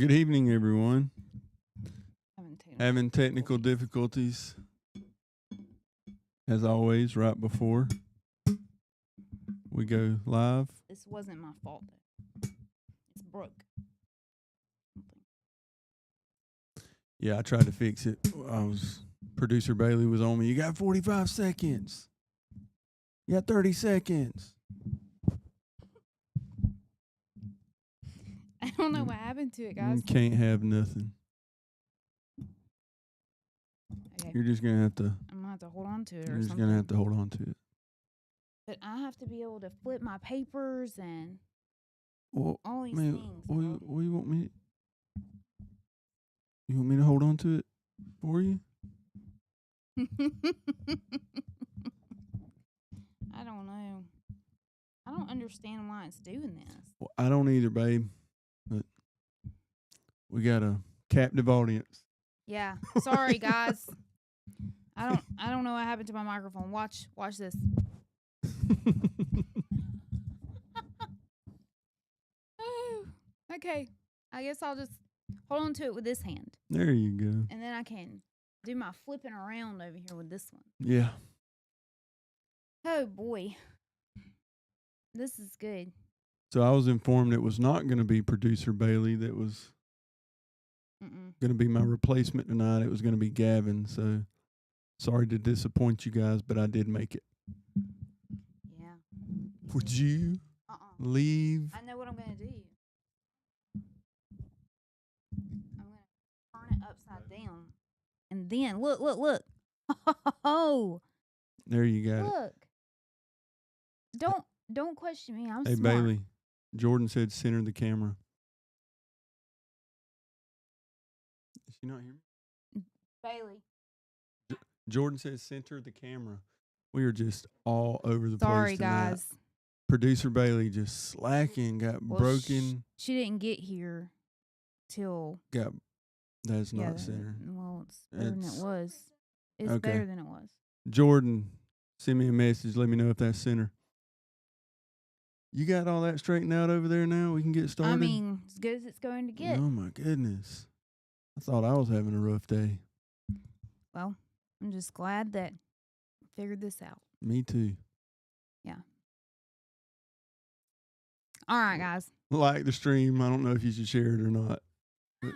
Good evening, everyone. Having Having technical difficulties, as always, right before we go live. This wasn't my fault, though. It's broke. Yeah, I tried to fix it. Producer Bailey was on me. You got 45 seconds. You got 30 seconds. I don't know what happened to it, guys. You can't have nothing. Okay. You're just gonna have to. I'm gonna have to hold on to it You're or just something. gonna have to hold on to it. But I have to be able to flip my papers and Well, all these man, things. what you want me? You want me to hold on to it for you? I don't know. I don't understand why it's doing this. Well, I don't either, babe. But we got a captive audience. Yeah. Sorry, guys. I don't know what happened to my microphone. Watch this. Okay. I guess I'll just hold on to it with this hand. There you go. And then I can do my flipping around over here with this one. Yeah. Oh, boy. This is good. So I was informed it was not going to be producer Bailey that was going to be my replacement tonight. It was going to be Gavin. So sorry to disappoint you guys, but I did make it. Yeah. Would you leave? I know what I'm going to do. I'm going to turn it upside down. And then, look. Oh. There you got it. Look. Don't question me. I'm Hey, smart. Bailey. Jordan said center the camera. Is she not here? Bailey. Jordan says center the camera. We are just all over the Sorry, place tonight. guys. Producer Bailey just slacking, got broken. She didn't get here till... That's not center. Well, it's better than it was. It's okay. better than it was. Jordan, send me a message. Let me know if that's center. You got all that straightened out over there now? We can get started? I mean, as good as it's going to get. Oh, my goodness. I thought I was having a rough day. Well, I'm just glad that I figured this out. Me too. Yeah. All right, guys. Like the stream. I don't know if you should share it or not. But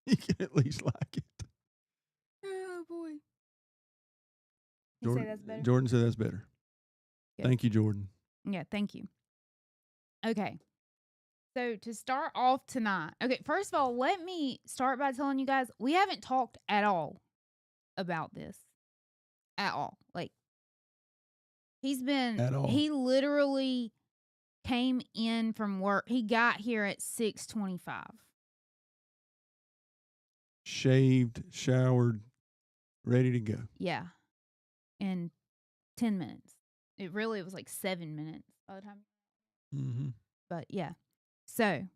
you can at least like it. Oh, boy. You say that's better? Jordan said that's better. Good. Thank you, Jordan. Yeah, thank you. Okay. So to start off tonight, okay, first of all, let me start by telling you guys, we haven't talked at all about this. At all. Like, he literally came in from work. He got here at 6:25. Shaved, showered, ready to go. Yeah. In 10 minutes. It was like 7 minutes by the time. Mm-hmm. But yeah. So,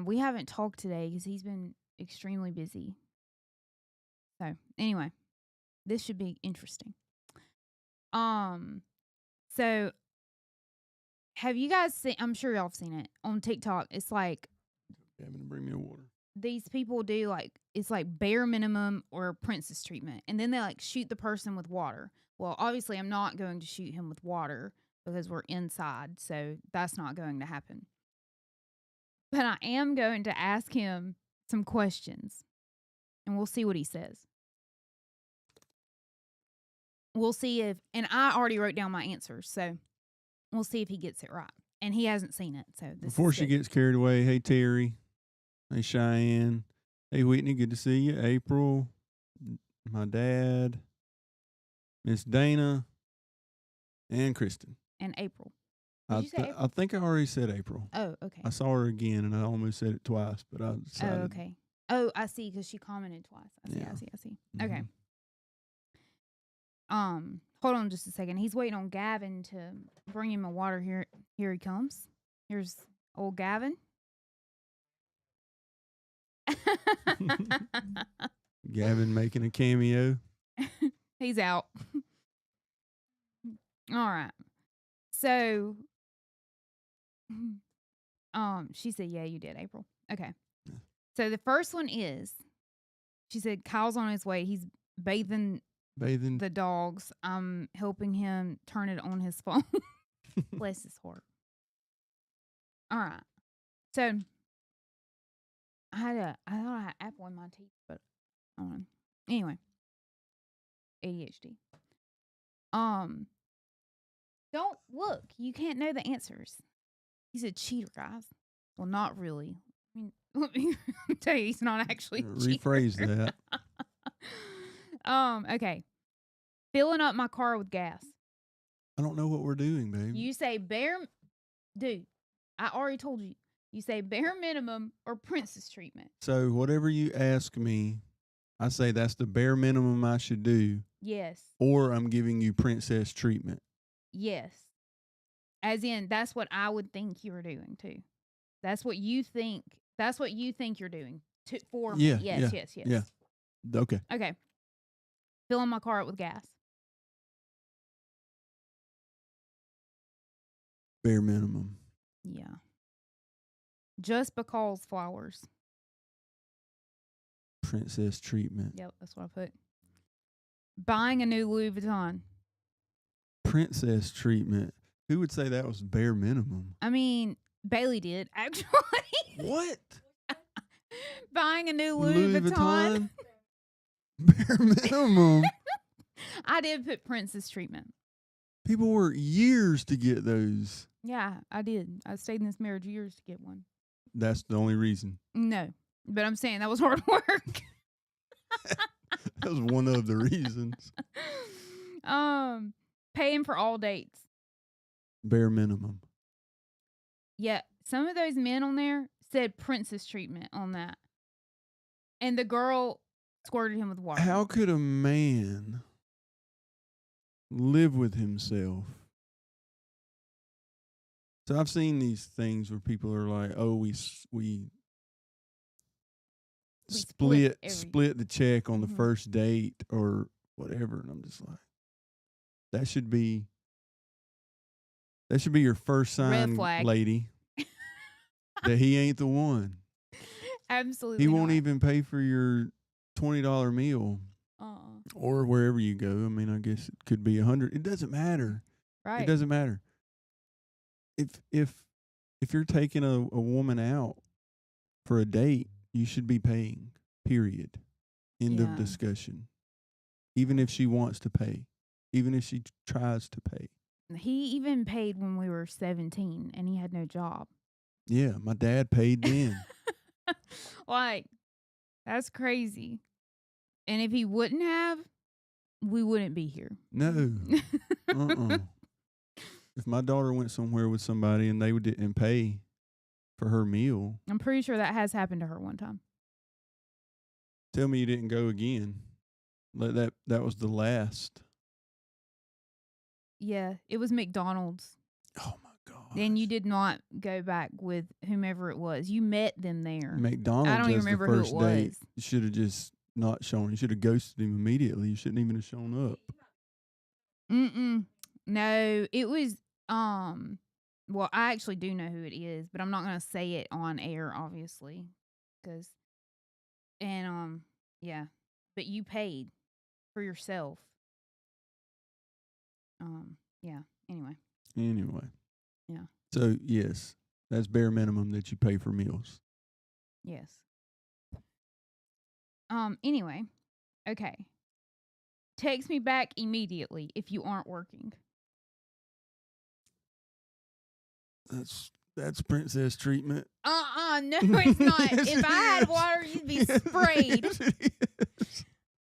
we haven't talked today because he's been extremely busy. So, anyway, this should be interesting. So have you guys seen, I'm sure y'all have seen it on TikTok. It's like, Gavin, bring me a water. These people do like, it's like bare minimum or princess treatment. And then they like shoot the person with water. Well, obviously I'm not going to shoot him with water because we're inside. So that's not going to happen. But I am going to ask him some questions. And we'll see what he says. We'll see if, and I already wrote down my answers. So we'll see if he gets it right. And he hasn't seen it. So Before she gets carried away, hey, Terry. Hey, Cheyenne. Hey, Whitney, good to see you. April, my dad, Miss Dana, and Kristen. And April. I think I already said April. Oh, okay. I saw her again, and I almost said it twice, but I decided. Oh, okay. Oh, I see, because she commented twice. I see. Mm-hmm. Okay. Hold on just a second. He's waiting on Gavin to bring him a water. Here he comes. Here's old Gavin. Gavin making a cameo. He's out. All right. So, she said, yeah, you did, April. Okay. So the first one is, she said, Kyle's on his way. He's bathing the dogs. I'm helping him turn it on his phone. Bless his heart. All right. So I thought I had apple in my teeth, but anyway, ADHD. Don't look. You can't know the answers. He's a cheater, guys. Well, not really. I mean, let me tell you, he's not actually a cheater. Rephrase that. Okay. Filling up my car with gas. I don't know what we're doing, babe. You say dude, I already told you. You say bare minimum or princess treatment. So whatever you ask me, I say that's the bare minimum I should do. Yes. Or I'm giving you princess treatment. Yes. As in, that's what I would think you were doing too. That's what you think. That's what you think you're doing for me. Yes. Yeah. Okay. Okay. Filling my car up with gas. Bare minimum. Yeah. Just because flowers. Princess treatment. Yep, that's what I put. Buying a new Louis Vuitton. Princess treatment. Who would say that was bare minimum? I mean, Bailey did, actually. What? Buying a new Louis Vuitton. Bare minimum. I did put princess treatment. People work years to get those. Yeah, I did. I stayed in this marriage years to get one. That's the only reason. No, but I'm saying that was hard work. That was one of the reasons. Paying for all dates. Bare minimum. Yeah, some of those men on there said princess treatment on that. And the girl squirted him with water. How could a man live with himself? So I've seen these things where people are like, "Oh, we split the check on the first date or whatever," and I'm just like, that should be your first sign, lady, that he ain't the one. Absolutely, he won't even pay for your $20 meal, or wherever you go. I mean, I guess it could be $100. It doesn't matter. Right? It doesn't matter. If you're taking a woman out for a date, you should be paying. Period. End of discussion. Even if she wants to pay, even if she tries to pay. He even paid when we were 17 and he had no job. Yeah, my dad paid then. Like, that's crazy. And if he wouldn't have, we wouldn't be here. No. If my daughter went somewhere with somebody and they didn't pay for her meal. I'm pretty sure that has happened to her one time. Tell me you didn't go again. That was the last. Yeah, it was McDonald's. Oh my God. Then you did not go back with whomever it was. You met them there. McDonald's. I don't even remember who it was. You should have just not shown. You should have ghosted him immediately. You shouldn't even have shown up. No, it was well, I actually do know who it is, but I'm not going to say it on air, obviously, yeah, but you paid for yourself. Yeah, anyway. Yeah. So, yes, that's bare minimum that you pay for meals. Yes. Anyway, okay. Text me back immediately if you aren't working. That's princess treatment. No, it's not. Yes, if I had water, you'd be sprayed. Yes,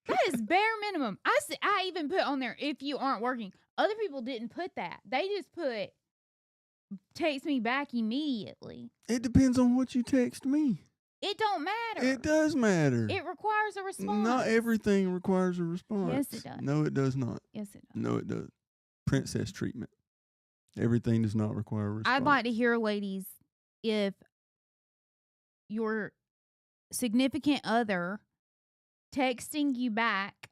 That is bare minimum. I even put on there if you aren't working. Other people didn't put that. They just put text me back immediately. It depends on what you text me. It don't matter. It does matter. It requires a response. Not everything requires a response. Yes, it does. No, it does not. Yes, it does. No, it does. Princess treatment. Everything does not require a response. I'd like to hear, ladies, if your significant other texting you back,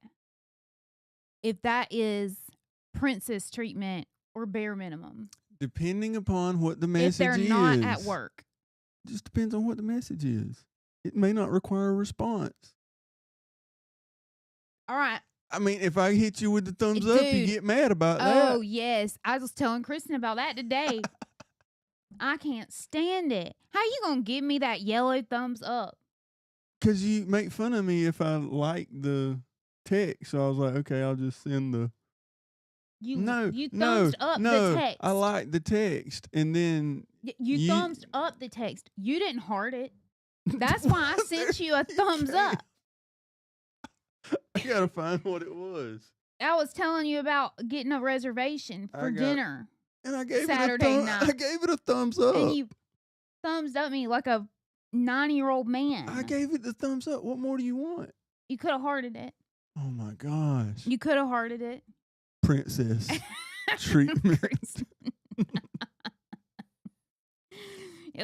if that is princess treatment or bare minimum. Depending upon what the message is. If they're not at work. Just depends on what the message is. It may not require a response. All right. I mean, if I hit you with the thumbs up, you Dude. get mad about Oh, that. yes. I was telling Kristen about that today. I can't stand it. How you going to give me that yellow thumbs up? Because you make fun of me if I like the text. So I was like, okay, I'll just send the. You No, thumbs up the text. I like the text. And then. You thumbs up the text. You didn't heart it. That's why I sent you a thumbs up. I got to find what it was. I was telling you about getting a reservation for dinner. And I gave Saturday night. I gave it a thumbs up. And you thumbs up me like a 90-year-old man. I gave it the thumbs up. What more do you want? You could have hearted it. Oh my gosh. You could have hearted it. Princess treatment.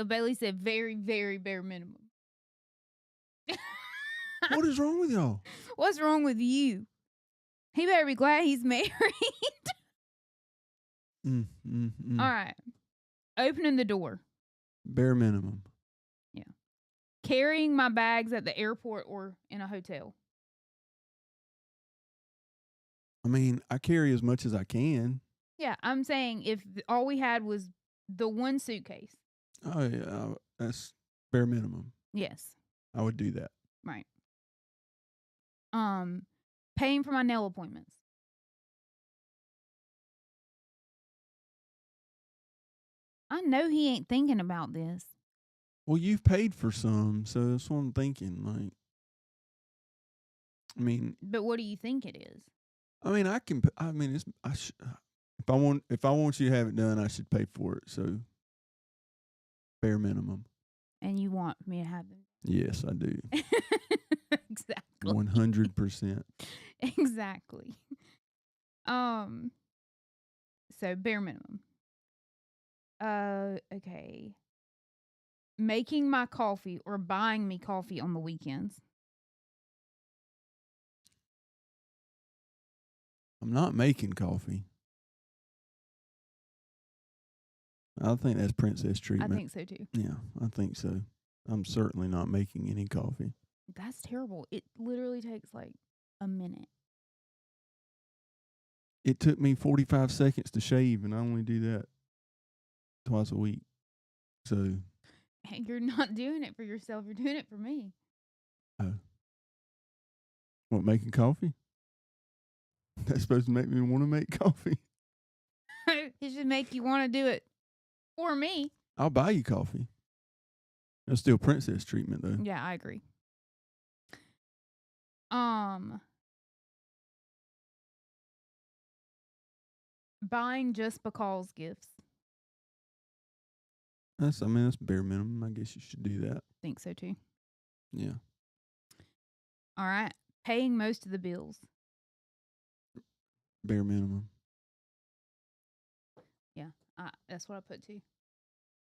Bailey said very, very bare minimum. What is wrong with y'all? What's wrong with you? He better be glad he's married. All right. Opening the door. Bare minimum. Yeah. Carrying my bags at the airport or in a hotel. I mean, I carry as much as I can. Yeah, I'm saying if all we had was the one suitcase. Oh, yeah. That's bare minimum. Yes. I would do that. Right. Paying for my nail appointments. I know he ain't thinking about this. Well, you've paid for some, so that's what I'm thinking. Like, I mean, but what do you think it is? I mean, it's. If I want you to have it done, I should pay for it. So, bare minimum. And you want me to have them? Yes, I do. Exactly. 100%. Exactly. So bare minimum. Okay. Making my coffee or buying me coffee on the weekends. I'm not making coffee. I think that's princess treatment. I think so too. Yeah, I think so. I'm certainly not making any coffee. That's terrible. It literally takes like a minute. It took me 45 seconds to shave, and I only do that twice a week. So. Hey, you're not doing it for yourself. You're doing it for me. Oh. What, making coffee? That's supposed to make me want to make coffee. It should make you want to do it for me. I'll buy you coffee. That's still princess treatment, though. Yeah, I agree. Buying just because gifts. That's bare minimum. I guess you should do that. Think so too. Yeah. All right. Paying most of the bills. Bare minimum. Yeah, that's what I put too.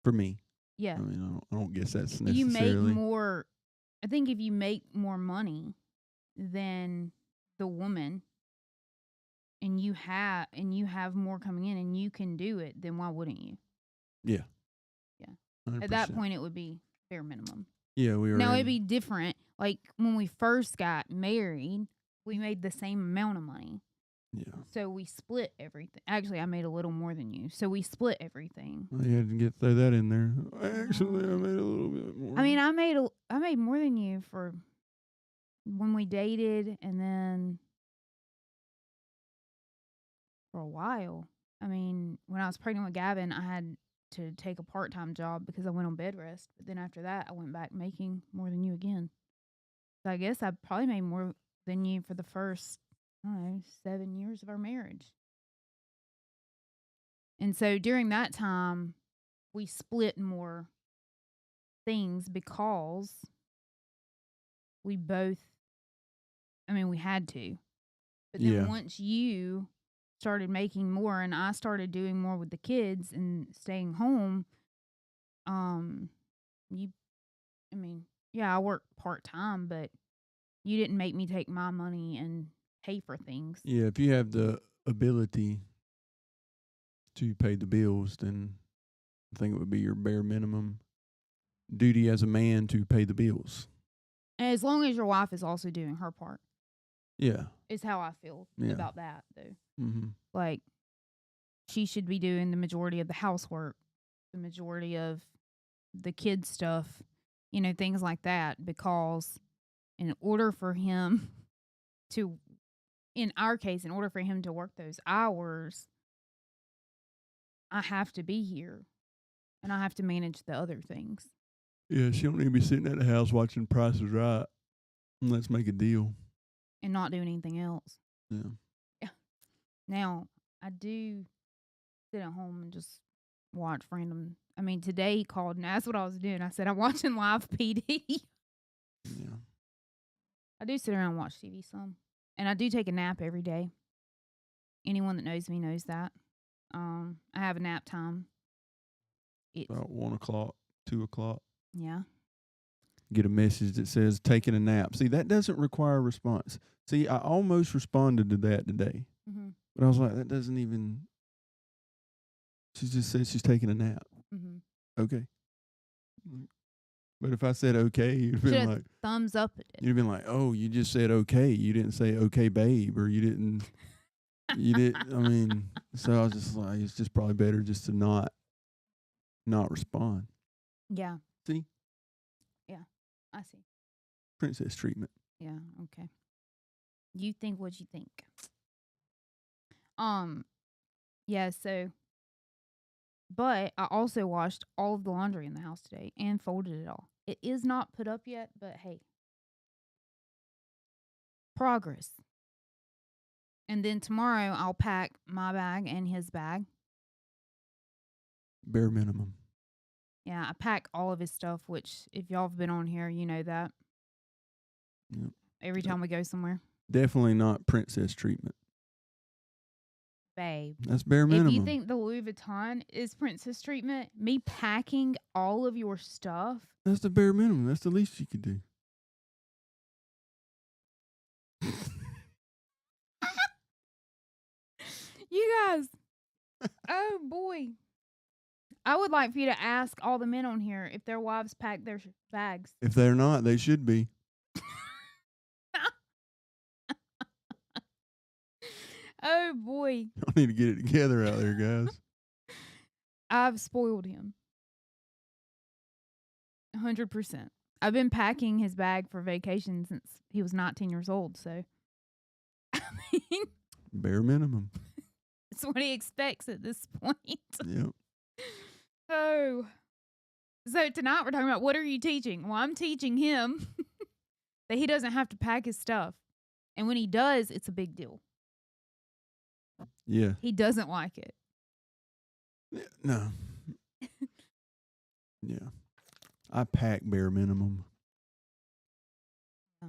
For me. Yeah. I mean, I don't guess that's necessarily. You make more. I think if you make more money than the woman, and you have more coming in, and you can do it, then why wouldn't you? Yeah. Yeah. 100%. At that point, it would be bare minimum. Yeah, we were. Now it'd be different. Like when we first got married, we made the same amount of money. Yeah. So we split everything. Actually, I made a little more than you. So we split everything. Well, you had to throw that in there. Actually, I made a little bit more. I mean, I made more than you for when we dated, and then for a while. I mean, when I was pregnant with Gavin, I had to take a part-time job because I went on bed rest. But then after that, I went back making more than you again. So I guess I probably made more than you for the first, I don't know, 7 years of our marriage. And so during that time, we split more things because we both, we had to. But then once you started making more and I started doing more with the kids and staying home, I worked part-time, but you didn't make me take my money and pay for things. Yeah, if you have the ability to pay the bills, then I think it would be your bare minimum duty as a man to pay the bills. As long as your wife is also doing her part, Yeah. is how I feel Yeah. about that, though. Mm-hmm. Like, she should be doing the majority of the housework, the majority of the kids' stuff, things like that, because in order for him to, in our case, in order for him to work those hours, I have to be here and I have to manage the other things. Yeah, she don't need to be sitting at the house watching Price is Right. Let's make a deal. And not doing anything else. Yeah. Now, I do sit at home and just watch random. I mean, today he called and that's what I was doing. I said, I'm watching live PD. Yeah. I do sit around and watch TV some. And I do take a nap every day. Anyone that knows me knows that. I have a nap time. It's, About 1 o'clock, 2 o'clock. yeah. Get a message that says taking a nap. See, that doesn't require a response. See, I almost responded to that today. Mm-hmm. But I was like, that doesn't even. She just said she's taking a nap. Mm-hmm. Okay. But if I said okay, you'd have been like, thumbs up it. You'd have been like, oh, you just said okay. You didn't say okay, babe, or you didn't. I mean, so I was just like, it's just probably better just to not respond. Yeah. See? Yeah, I see. Princess treatment. Yeah, okay. You think what you think. Yeah, so, but I also washed all of the laundry in the house today and folded it all. It is not put up yet, but hey. Progress. And then tomorrow I'll pack my bag and his bag. Bare minimum. Yeah, I pack all of his stuff, which if y'all have been on here, you know that. Yep. Every time we go somewhere. Definitely not princess treatment. Babe. That's bare minimum. If you think the Louis Vuitton is princess treatment, me packing all of your stuff. That's the bare minimum. That's the least you could do. You guys. Oh, boy. I would like for you to ask all the men on here if their wives pack their bags. If they're not, they should be. Oh, boy. Y'all need to get it together out there, guys. I've spoiled him. 100%. I've been packing his bag for vacation since he was 19 years old, so. I mean. Bare minimum. That's what he expects at this point. Yep. Oh. So tonight we're talking about what are you teaching? Well, I'm teaching him that he doesn't have to pack his stuff. And when he does, it's a big deal. Yeah. He doesn't like it. No. Yeah. I pack bare minimum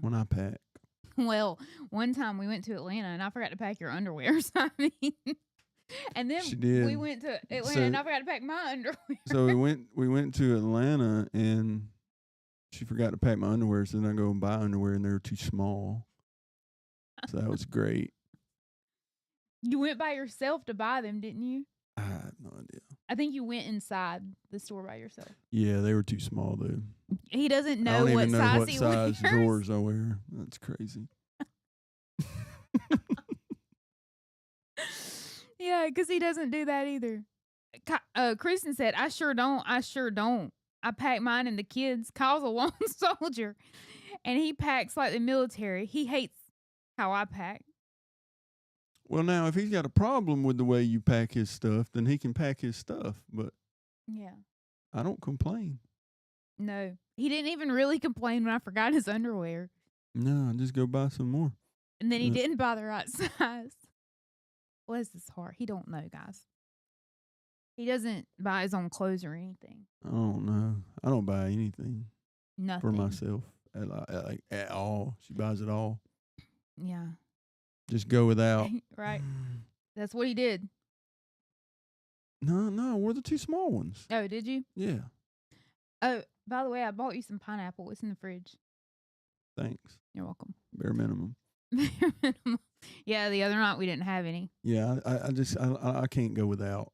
when I pack. Well, one time we went to Atlanta and I forgot to pack your underwear. So I mean, and then we went to Atlanta and I forgot to pack my underwear. So we went to Atlanta and she forgot to pack my underwear. So then I go and buy underwear and they were too small. So that was great. You went by yourself to buy them, didn't you? I have no idea. I think you went inside the store by yourself. Yeah, they were too small, dude. He doesn't know I don't what even know size what he size wears. drawers I wear. That's crazy. Yeah, because he doesn't do that either. Kristen said, I sure don't. I pack mine and the kids. Kyle's a lone soldier, and he packs like the military. He hates how I pack. Well, now, if he's got a problem with the way you pack his stuff, then he can pack his stuff. But yeah, I don't complain. No, he didn't even really complain when I forgot his underwear. No, I just go buy some more. And then he didn't buy the right size. Bless his heart. He don't know, guys. He doesn't buy his own clothes or anything. I don't know. I don't buy anything Nothing. for myself at all. She buys it all. Yeah. Just go without. Right. That's what he did. No, we're the two small ones. Oh, did you? Yeah. Oh, by the way, I bought you some pineapple. It's in the fridge. Thanks. You're welcome. Bare minimum. Yeah, the other night we didn't have any. Yeah, I can't go without.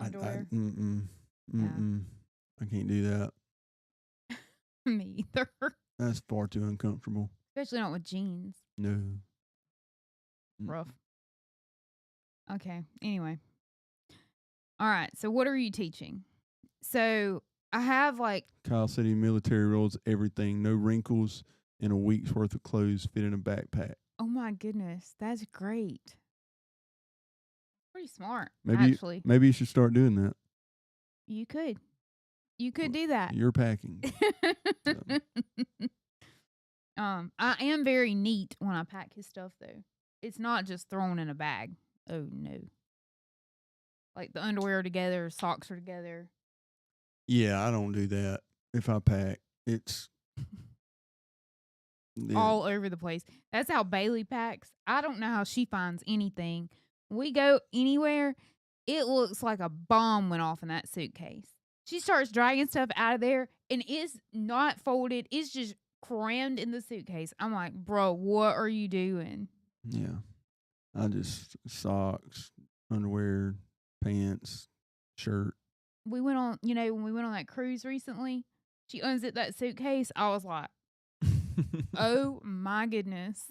Underwear? I can't do that. Me either. That's far too uncomfortable. especially not with jeans. No. Mm. Rough. Okay. Anyway. All right. So what are you teaching? So I have like, Kyle said he military rolls everything, no wrinkles, and a week's worth of clothes fit in a backpack. oh my goodness, that's great. Pretty smart, Maybe actually. maybe you should start doing that. You could do that. You're packing. I am very neat when I pack his stuff though. It's not just thrown in a bag. Oh no. Like the underwear are together, socks are together. Yeah, I don't do that. If I pack, it's all over the place. That's how Bailey packs. I don't know how she finds anything. We go anywhere, it looks like a bomb went off in that suitcase. She starts dragging stuff out of there and it's not folded. It's just crammed in the suitcase. I'm like, bro, what are you doing? Yeah. I just socks, underwear, pants, shirt. We went on, when we went on that cruise recently, she unzipped that suitcase. I was like, oh my goodness.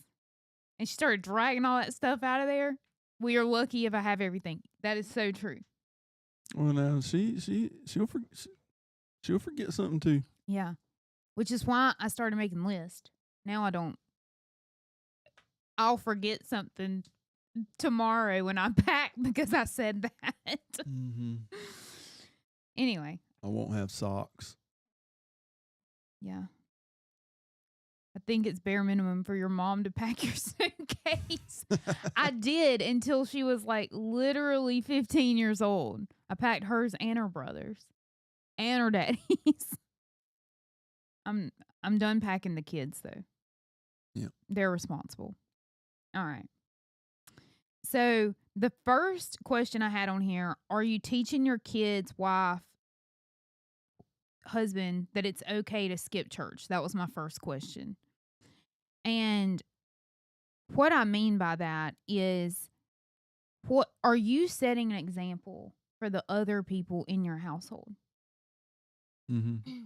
And she started dragging all that stuff out of there. We are lucky if I have everything. That is so true. Well, now she'll forget something too. Yeah. Which is why I started making lists. Now I don't. I'll forget something tomorrow when I pack because I said that. Mm-hmm. Anyway. I won't have socks. Yeah. I think it's bare minimum for your mom to pack your suitcase. I did until she was like literally 15 years old. I packed hers and her brother's and her daddy's. I'm done packing the kids though. Yeah. They're responsible. All right. So the first question I had on here, are you teaching your kids, wife, husband, that it's okay to skip church? That was my first question. And what I mean by that is, what are you setting an example for the other people in your household? Mm-hmm.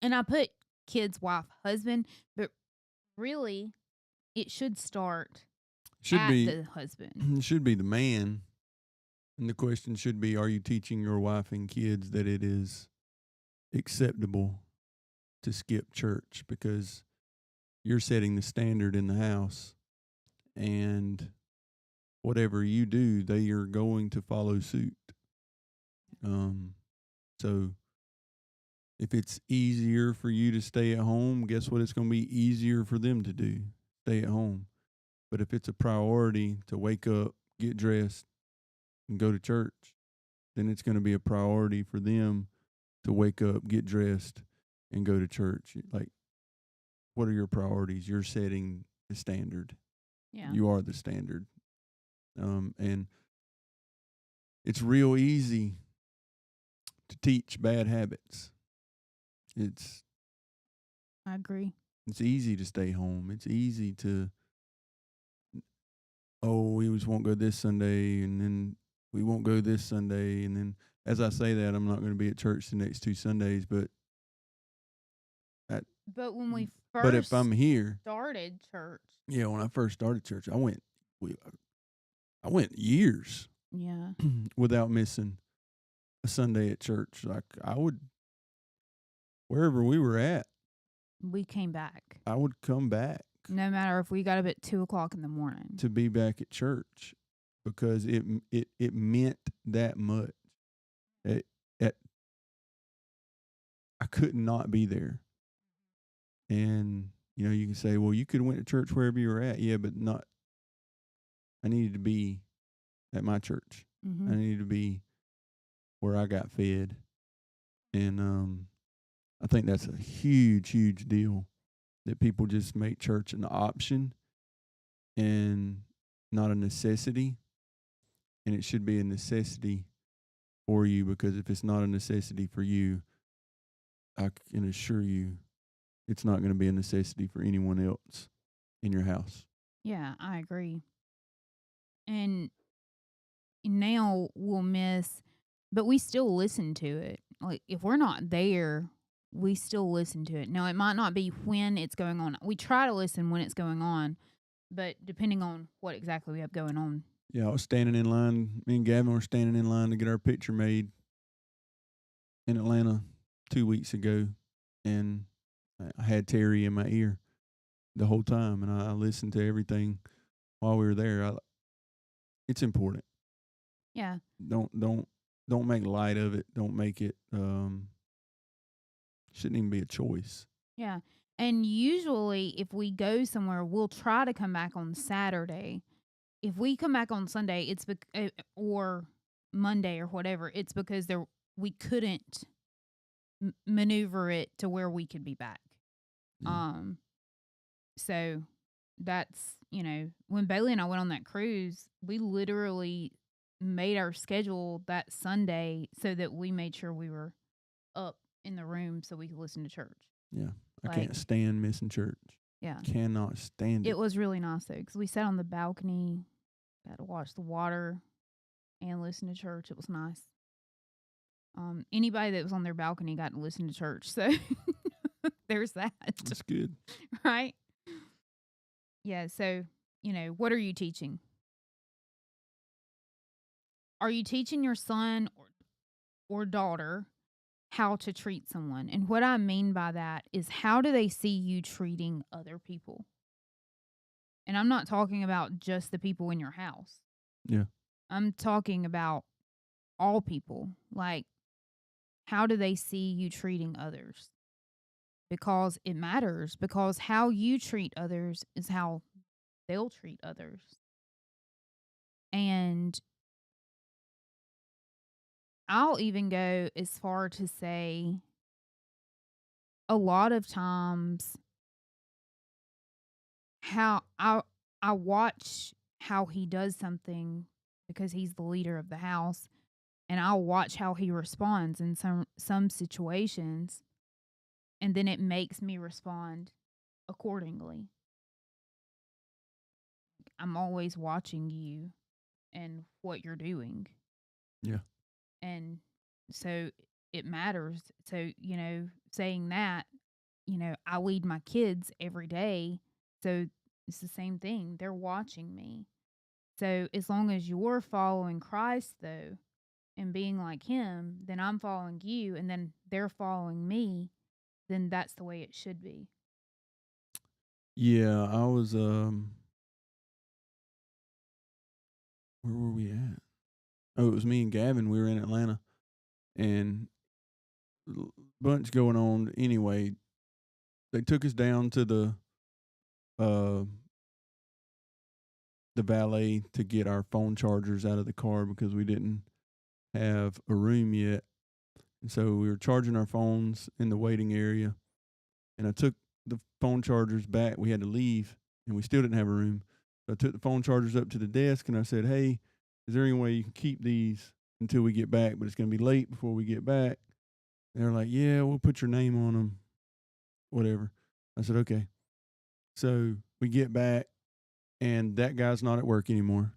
And I put kids, wife, husband, but really it should start the husband. It should be the man. And the question should be, are you teaching your wife and kids that it is acceptable to skip church? Because you're setting the standard in the house, and whatever you do, they are going to follow suit. So if it's easier for you to stay at home, guess what? It's going to be easier for them to do, stay at home. But if it's a priority to wake up, get dressed, and go to church, then it's going to be a priority for them to wake up, get dressed, and go to church. Like, what are your priorities? You're setting the standard. Yeah. You are the standard. And it's real easy to teach bad habits. I agree. It's easy to stay home. It's easy to, we just won't go this Sunday, and then we won't go this Sunday. And then as I say that, I'm not going to be at church the next 2 Sundays, but when we first but if I'm here, started church. Yeah, when I first started church, I went years. Yeah. Without missing a Sunday at church. Like, I would, wherever we were at, we came back. I would come back. No matter if we got up at 2:00 in the morning. To be back at church, because it meant that much. I could not be there. And, you can say, well, you could have went to church wherever you were at. Yeah, but not. I needed to be at my church. Mm-hmm. I needed to be where I got fed. And I think that's a huge, huge deal, that people just make church an option and not a necessity. And it should be a necessity for you, because if it's not a necessity for you, I can assure you it's not going to be a necessity for anyone else in your house. Yeah, I agree. And now we'll miss, but we still listen to it. Like, if we're not there, we still listen to it. Now, it might not be when it's going on. We try to listen when it's going on, but depending on what exactly we have going on. Yeah, I was standing in line. Me and Gavin were standing in line to get our picture made in Atlanta 2 weeks ago, and I had Terry in my ear the whole time, and I listened to everything while we were there. It's important. Yeah. Don't make light of it. Don't make it. Shouldn't even be a choice. Yeah. And usually, if we go somewhere, we'll try to come back on Saturday. If we come back on Sunday, it's or Monday or whatever, it's because we couldn't maneuver it to where we could be back. Yeah. So that's, when Bailey and I went on that cruise, we literally made our schedule that Sunday so that we made sure we were up in the room so we could listen to church. Yeah. I can't stand missing church. Yeah. Cannot stand it. It was really nice, though, because we sat on the balcony, got to watch the water, and listen to church. It was nice. Anybody that was on their balcony got to listen to church, so there's that. That's good. Right? Yeah, so, what are you teaching? Are you teaching your son or daughter how to treat someone? And what I mean by that is, how do they see you treating other people? And I'm not talking about just the people in your house. Yeah. I'm talking about all people. Like, how do they see you treating others? Because it matters. Because how you treat others is how they'll treat others. And I'll even go as far to say, a lot of times, how I watch how he does something because he's the leader of the house, and I'll watch how he responds in some situations, and then it makes me respond accordingly. I'm always watching you and what you're doing. Yeah. And so it matters. So, saying that, I lead my kids every day. So it's the same thing. They're watching me. So as long as you're following Christ, though, and being like him, then I'm following you, and then they're following me, then that's the way it should be. Yeah, I was where were we at? Oh, it was me and Gavin. We were in Atlanta, and bunch going on. Anyway, they took us down to the valet to get our phone chargers out of the car because we didn't have a room yet. And so we were charging our phones in the waiting area, and I took the phone chargers back. We had to leave, and we still didn't have a room. So I took the phone chargers up to the desk, and I said, "Hey, is there any way you can keep these until we get back? But it's going to be late before we get back." And they're like, "Yeah, we'll put your name on them, whatever." I said, "Okay." So we get back, and that guy's not at work anymore.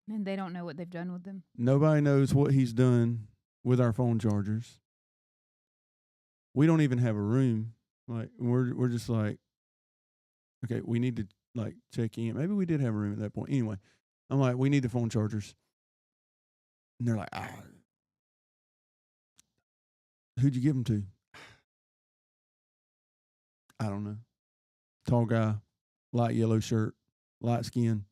And they don't know what they've done with them. Nobody knows what he's done with our phone chargers. We don't even have a room. Like, we're just like, okay, we need to like check in. Maybe we did have a room at that point. Anyway, I'm like, we need the phone chargers. And they're like, who'd you give them to? I don't know. Tall guy, light yellow shirt, light skin.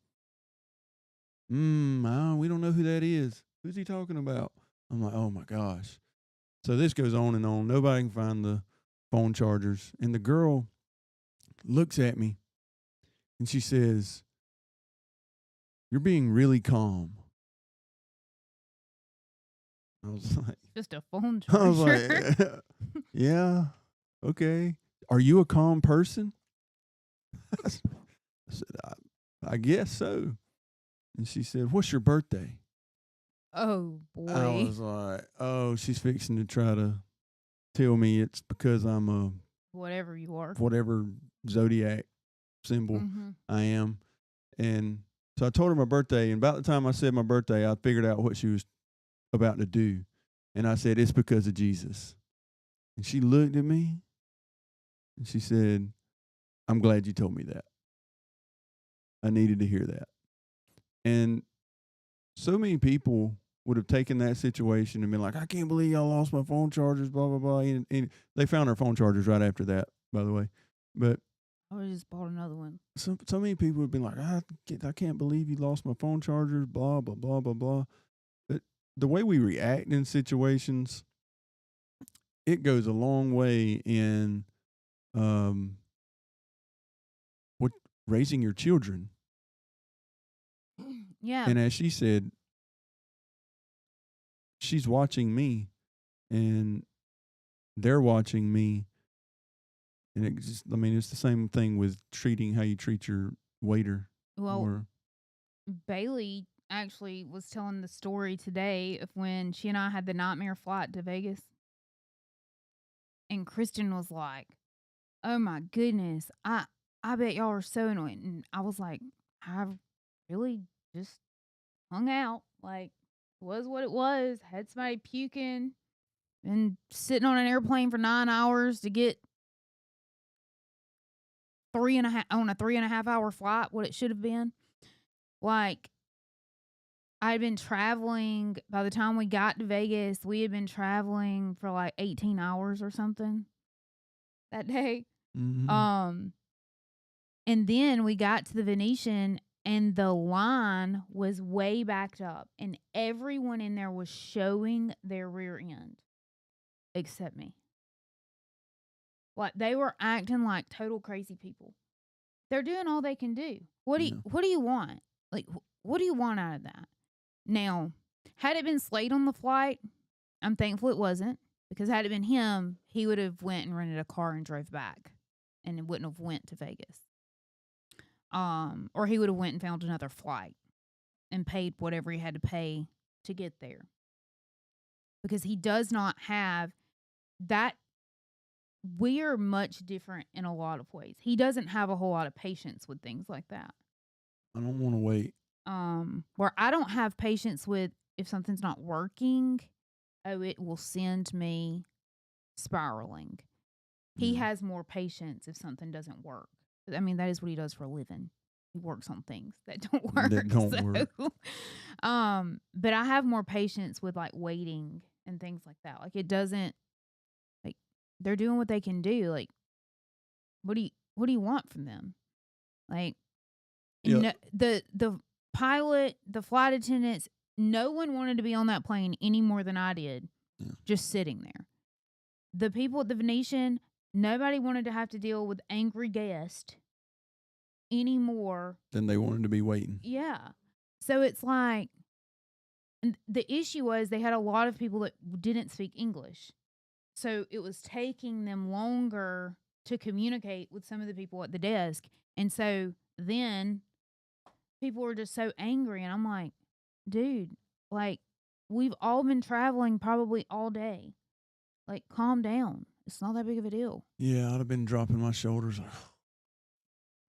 We don't know who that is. Who's he talking about? I'm like, oh my gosh. So this goes on and on. Nobody can find the phone chargers. And the girl looks at me and she says, "You're being really calm." I was like, just a phone charger. I was like, yeah, okay. Are you a calm person? I said, I guess so. And she said, "What's your birthday?" Oh, boy. I was like, oh, she's fixing to try to tell me it's because I'm a whatever you are, whatever zodiac symbol I am. And so I told her my birthday, and about the time I said my birthday, I figured out what she was about to do. And I said, "It's because of Jesus." And she looked at me and she said, "I'm glad you told me that. I needed to hear that." And so many people would have taken that situation and been like, "I can't believe y'all lost my phone chargers, blah, blah, blah." And they found our phone chargers right after that, by the way. But I just bought another one. so many people have been like, I can't believe you lost my phone chargers, blah, blah, blah, blah, blah. But the way we react in situations, it goes a long way in what raising your children. Yeah. And as she said, she's watching me and they're watching me. And it's the same thing with treating how you treat your waiter. Well, Or Bailey actually was telling the story today of when she and I had the nightmare flight to Vegas. And Kristen was like, "Oh my goodness, I bet y'all are so annoying." And I was like, "I really just hung out. Like, was what it was. Had somebody puking and sitting on an airplane for 9 hours to get 3.5 hour flight, what it should have been. Like, I'd been traveling by the time we got to Vegas, we had been traveling for like 18 hours or something that day. mhm. And then we got to the Venetian and the line was way backed up and everyone in there was showing their rear end except me. Like, they were acting like total crazy people. They're doing all they can do. What do you want? Like, what do you want out of that? Now, had it been Slade on the flight, I'm thankful it wasn't, because had it been him, he would have went and rented a car and drove back, and it wouldn't have went to Vegas. Or he would have went and found another flight and paid whatever he had to pay to get there, because he does not have that. We are much different in a lot of ways. He doesn't have a whole lot of patience with things like that. I don't want to wait. Where I don't have patience with if something's not working, it will send me spiraling. He has more patience if something doesn't work. I mean, that is what he does for a living. He works on things that don't work. That don't work. But I have more patience with like waiting and things like that. Like, it doesn't, like, they're doing what they can do. Like, what do you want from them? Like, Yeah. the pilot, the flight attendants, no one wanted to be on that plane any more than I did. Yeah. Just sitting there. The people at the Venetian, nobody wanted to have to deal with angry guests any more Then they wanted to be waiting. Yeah. So it's like, and the issue was they had a lot of people that didn't speak English. So it was taking them longer to communicate with some of the people at the desk. And so then people were just so angry. And I'm like, dude, like, we've all been traveling probably all day. Like, calm down. It's not that big of a deal. Yeah, I'd have been dropping my shoulders. Like,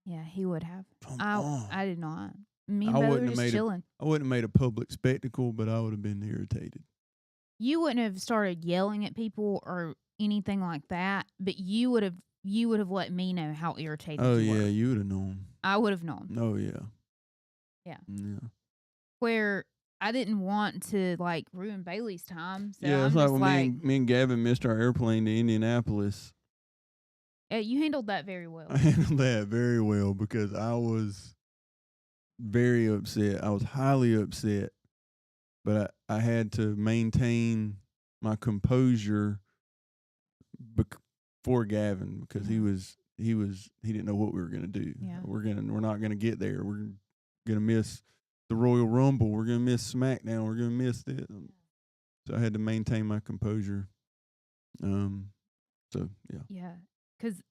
Yeah, he would have. come on. I did not. Me and I Bo wouldn't were have just made chilling. I wouldn't have made a public spectacle, but I would have been irritated. You wouldn't have started yelling at people or anything like that, but you would have let me know how irritated Oh you yeah, were. you would have known. I would have known. Oh yeah. Yeah. Yeah. Where I didn't want to like ruin Bailey's time. So Yeah, I'm it's like just when me and Gavin missed our airplane to Indianapolis. You handled that very well. I handled that very well because I was very upset. I was highly upset, but I had to maintain my composure for Gavin because he didn't know what we were gonna do. Yeah. We're not gonna get there. We're gonna miss the Royal Rumble. We're gonna miss SmackDown. We're gonna miss it. So I had to maintain my composure. So yeah. Yeah, because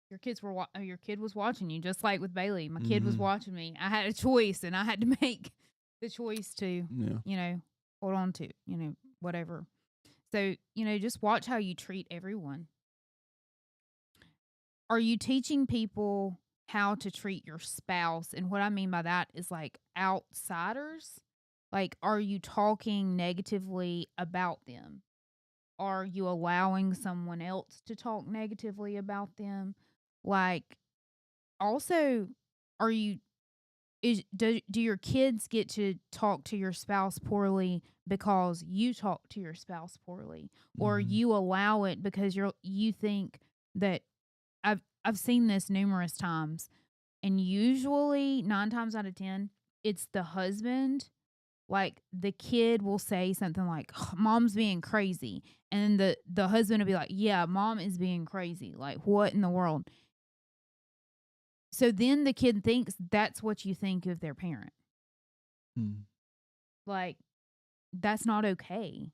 your kid was watching you, just like with Bailey. My kid was watching me. I had a choice, and I had to make the choice to, hold on to, whatever. So, just watch how you treat everyone. Are you teaching people how to treat your spouse? And what I mean by that is like outsiders. Like, are you talking negatively about them? are you allowing someone else to talk negatively about them? Like, also, are you do your kids get to talk to your spouse poorly because you talk to your spouse poorly, or Mhm. you allow it because you think that I've seen this numerous times, and usually 9 times out of 10 it's the husband. Like, the kid will say something like, "Mom's being crazy," and then the husband will be like, "Yeah, mom is being crazy. Like, what in the world?" So then the kid thinks that's what you think of their parent. Mm. Like, that's not okay.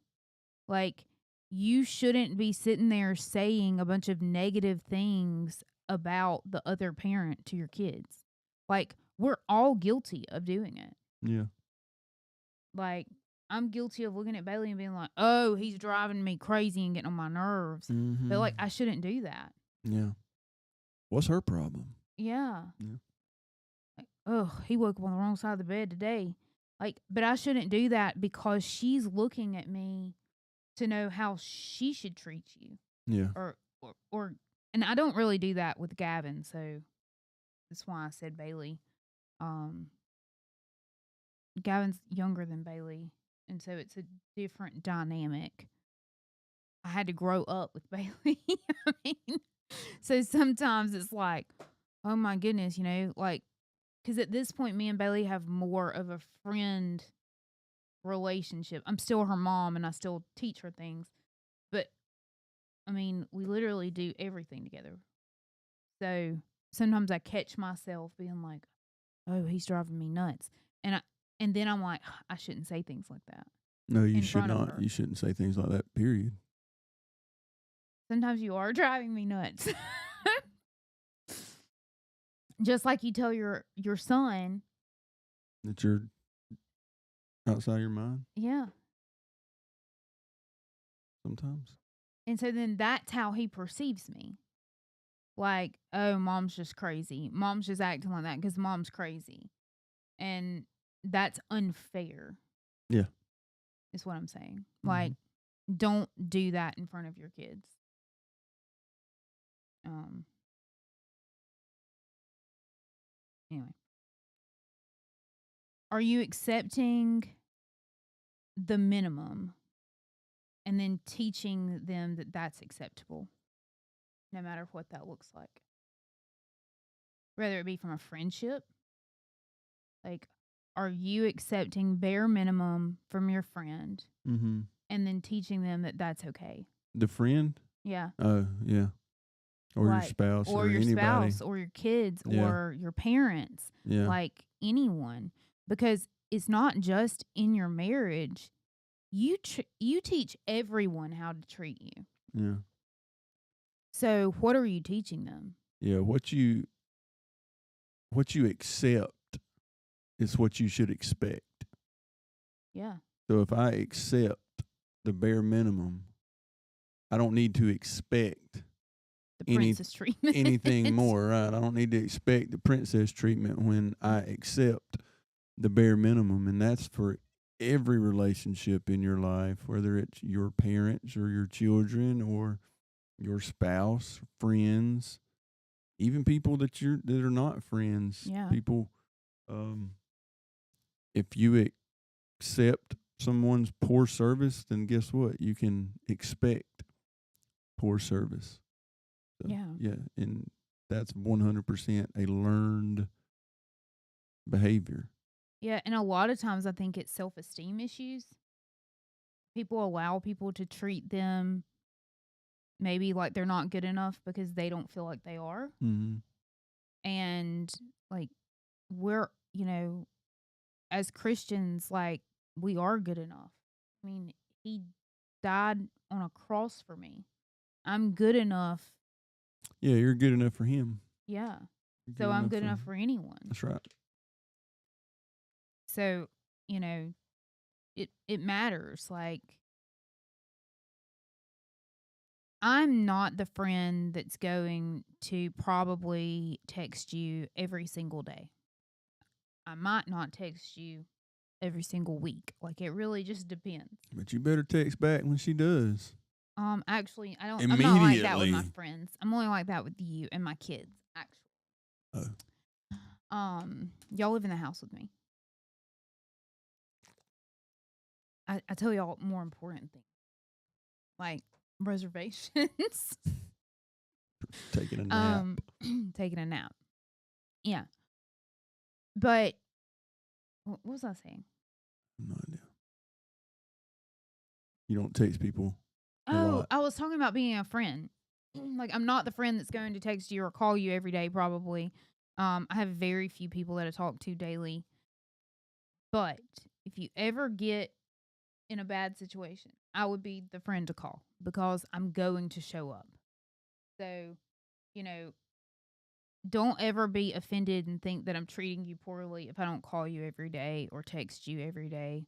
Like, you shouldn't be sitting there saying a bunch of negative things about the other parent to your kids. Like, we're all guilty of doing it. Yeah. Like, I'm guilty of looking at Bailey and being like, "Oh, he's driving me crazy and getting on my nerves." But, Mhm. like, I shouldn't do that. Yeah. What's her problem? Yeah. Yeah. Like, "Oh, he woke up on the wrong side of the bed today." Like, but I shouldn't do that because she's looking at me to know how she should treat you. Yeah. Or and I don't really do that with Gavin, so that's why I said Bailey. Um, Gavin's younger than Bailey, and so it's a different dynamic. I had to grow up with Bailey. I mean, so sometimes it's like, oh my goodness, like, because at this point, me and Bailey have more of a friend relationship. I'm still her mom and I still teach her things, but I mean, we literally do everything together. So sometimes I catch myself being like, oh, he's driving me nuts. And then I'm like, I shouldn't say things like that No, you in should front of not. her. You shouldn't say things like that, period. Sometimes you are driving me nuts. Just like you tell your son, That you're outside your mind yeah. sometimes. And so then that's how he perceives me. Like, oh, mom's just crazy. Mom's just acting like that because mom's crazy. And that's unfair, Yeah. is what I'm saying. Like, Mhm. don't do that in front of your kids. Anyway, are you accepting the minimum and then teaching them that that's acceptable, no matter what that looks like? Whether it be from a friendship, like, are you accepting bare minimum from your friend Mhm. and then teaching them that that's okay? The friend? Yeah. Oh, yeah. Or your Like, spouse or or your anybody. spouse or your kids Yeah. or your parents, Yeah. like anyone, because it's not just in your marriage. You teach everyone how to treat you. Yeah. So what are you teaching them? Yeah. What you accept is what you should expect. Yeah. So if I accept the bare minimum, I don't need to expect The any princess treatment. anything more, right? I don't need to expect the princess treatment when I accept the bare minimum, and that's for every relationship in your life, whether it's your parents or your children or your spouse, friends, even people that are not friends. Yeah. People, if you accept someone's poor service, then guess what? You can expect poor service. So, Yeah. yeah, and that's 100% a learned behavior. Yeah. And a lot of times I think it's self-esteem issues. People allow people to treat them maybe like they're not good enough because they don't feel like they are. Mm-hmm. And like, we're, as Christians, like, we are good enough. I mean, he died on a cross for me. I'm good enough. Yeah, you're good enough for him. Yeah. You're So good I'm enough good for enough for anyone. That's right. So, it matters. Like, I'm not the friend that's going to probably text you every single day. I might not text you every single week. Like, it really just depends. But you better text back when she does. Actually, I'm not like that with my Immediately. friends. I'm only like that with you and my kids, actually. Oh, Y'all live in the house with me. I tell y'all more important things, like reservations. taking a nap. Taking a nap. Yeah. But what was I saying? No idea. You don't text people a Oh, lot. I was talking about being a friend. Like, I'm not the friend that's going to text you or call you every day, probably. I have very few people that I talk to daily. But if you ever get in a bad situation, I would be the friend to call because I'm going to show up. So, you know, don't ever be offended and think that I'm treating you poorly if I don't call you every day or text you every day.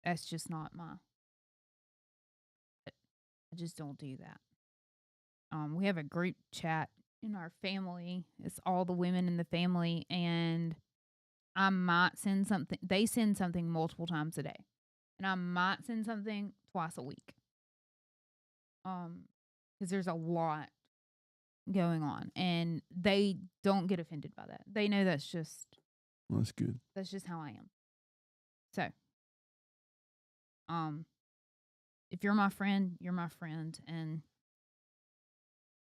That's just not I just don't do that. We have a group chat in our family. It's all the women in the family, and I might send something. They send something multiple times a day, and I might send something twice a week. Because there's a lot going on, and they don't get offended by that. They know that's just Good. how I am. So, if you're my friend, you're my friend, and